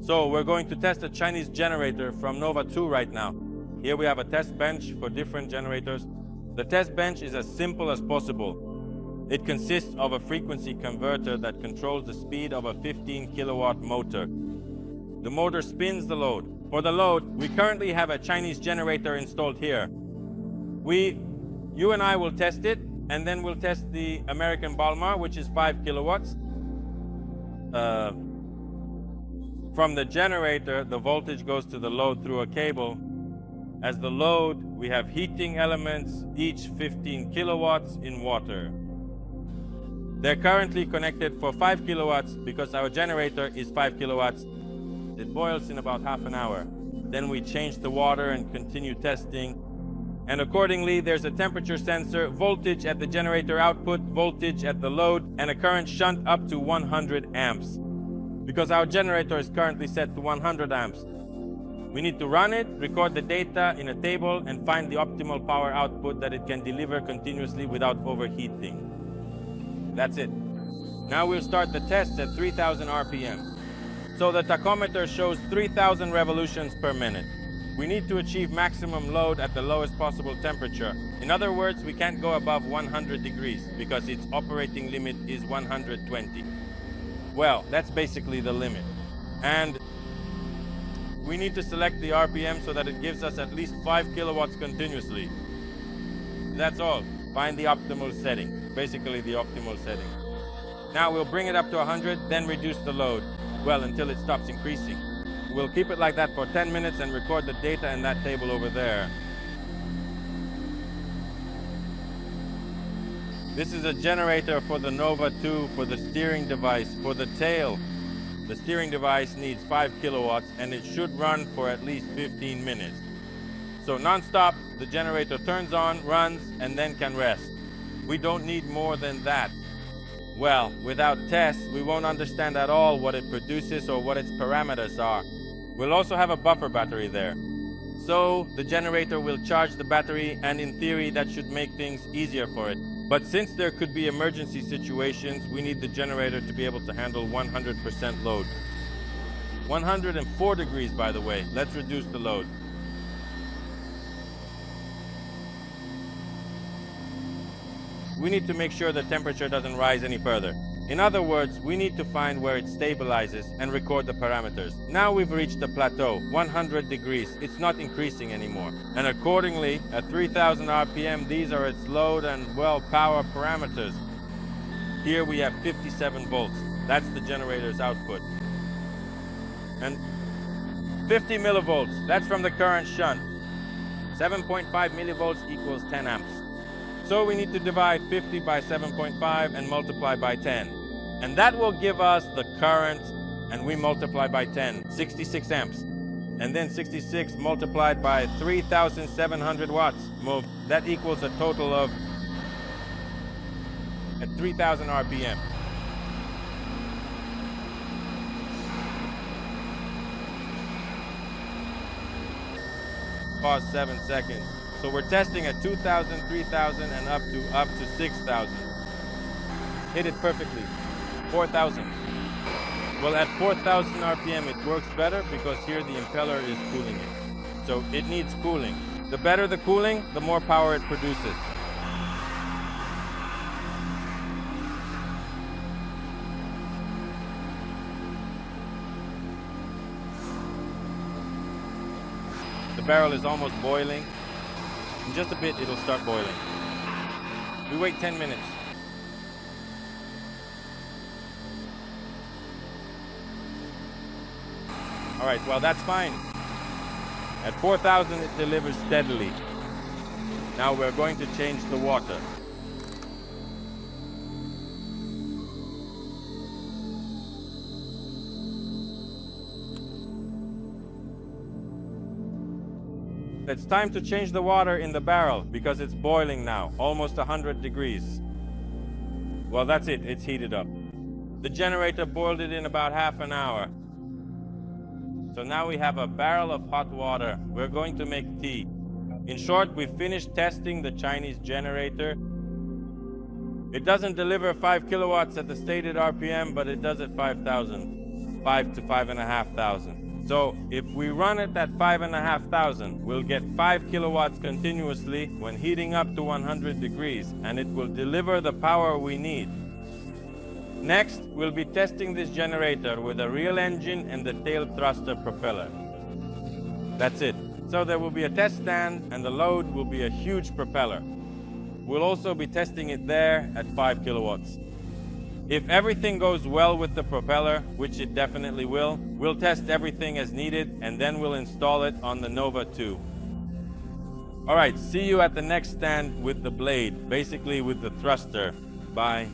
So we're going to test a Chinese generator from Nova 2 right now. Here we have a test bench for different generators. The test bench is as simple as possible. It consists of a frequency converter that controls the speed of a 15 kilowatt motor. The motor spins the load. For the load, we currently have a Chinese generator installed here. You and I will test it, and then we'll test the American Balmar, which is 5 kilowatts. From the generator, the voltage goes to the load through a cable. As the load, we have heating elements, each 15 kilowatts in water. They're currently connected for 5 kilowatts because our generator is 5 kilowatts. It boils in about half an hour. Then we change the water and continue testing. And accordingly, there's a temperature sensor, voltage at the generator output, voltage at the load, and a current shunt up to 100 amps. Because our generator is currently set to 100 amps. We need to run it, record the data in a table, and find the optimal power output that it can deliver continuously without overheating. That's it. Now we'll start the test at 3000 RPM. So the tachometer shows 3000 revolutions per minute. We need to achieve maximum load at the lowest possible temperature. In other words, we can't go above 100 degrees because its operating limit is 120. Well, that's basically the limit. And we need to select the RPM so that it gives us at least 5 kilowatts continuously. That's all. Find the optimal setting, basically the optimal setting. Now we'll bring it up to 100, then reduce the load, well, until it stops increasing. We'll keep it like that for 10 minutes and record the data in that table over there. This is a generator for the Nova 2 for the steering device. For the tail, the steering device needs 5 kilowatts and it should run for at least 15 minutes. So non-stop, the generator turns on, runs, and then can rest. We don't need more than that. Well, without tests, we won't understand at all what it produces or what its parameters are. We'll also have a buffer battery there. So the generator will charge the battery, and in theory that should make things easier for it. But since there could be emergency situations, we need the generator to be able to handle 100% load. 104 degrees, by the way. Let's reduce the load. We need to make sure the temperature doesn't rise any further. In other words, we need to find where it stabilizes and record the parameters. Now we've reached the plateau, 100 degrees. It's not increasing anymore. And accordingly, at 3000 RPM, these are its load and, well, power parameters. Here we have 57 volts. That's the generator's output. And 50 millivolts, that's from the current shunt. 7.5 millivolts equals 10 amps. So we need to divide 50 by 7.5 and multiply by 10. And that will give us the current, and we multiply by 10, 66 amps. And then 66 multiplied by 3,700 watts. That equals a total of, at 3000 RPM. Pause 7 seconds. So we're testing at 2,000, 3,000, and up to 6,000. Hit it perfectly. 4,000. Well, at 4,000 RPM, it works better because here the impeller is cooling it. So it needs cooling. The better the cooling, the more power it produces. The barrel is almost boiling. In just a bit, it'll start boiling. We wait 10 minutes. All right, well, that's fine. At 4,000, it delivers steadily. Now we're going to change the water. It's time to change the water in the barrel because it's boiling now, almost 100 degrees. Well, that's it, it's heated up. The generator boiled it in about half an hour. So now we have a barrel of hot water. We're going to make tea. In short, we finished testing the Chinese generator. It doesn't deliver 5 kilowatts at the stated RPM, but it does at 5,000. 5 to 5,500. So if we run it at 5,500, we'll get 5 kilowatts continuously when heating up to 100 degrees, and it will deliver the power we need. Next, we'll be testing this generator with a real engine and the tail thruster propeller. That's it. So there will be a test stand, and the load will be a huge propeller. We'll also be testing it there at 5 kilowatts. If everything goes well with the propeller, which it definitely will, we'll test everything as needed, and then we'll install it on the Nova 2. All right, see you at the next stand with the blade, basically with the thruster. Bye.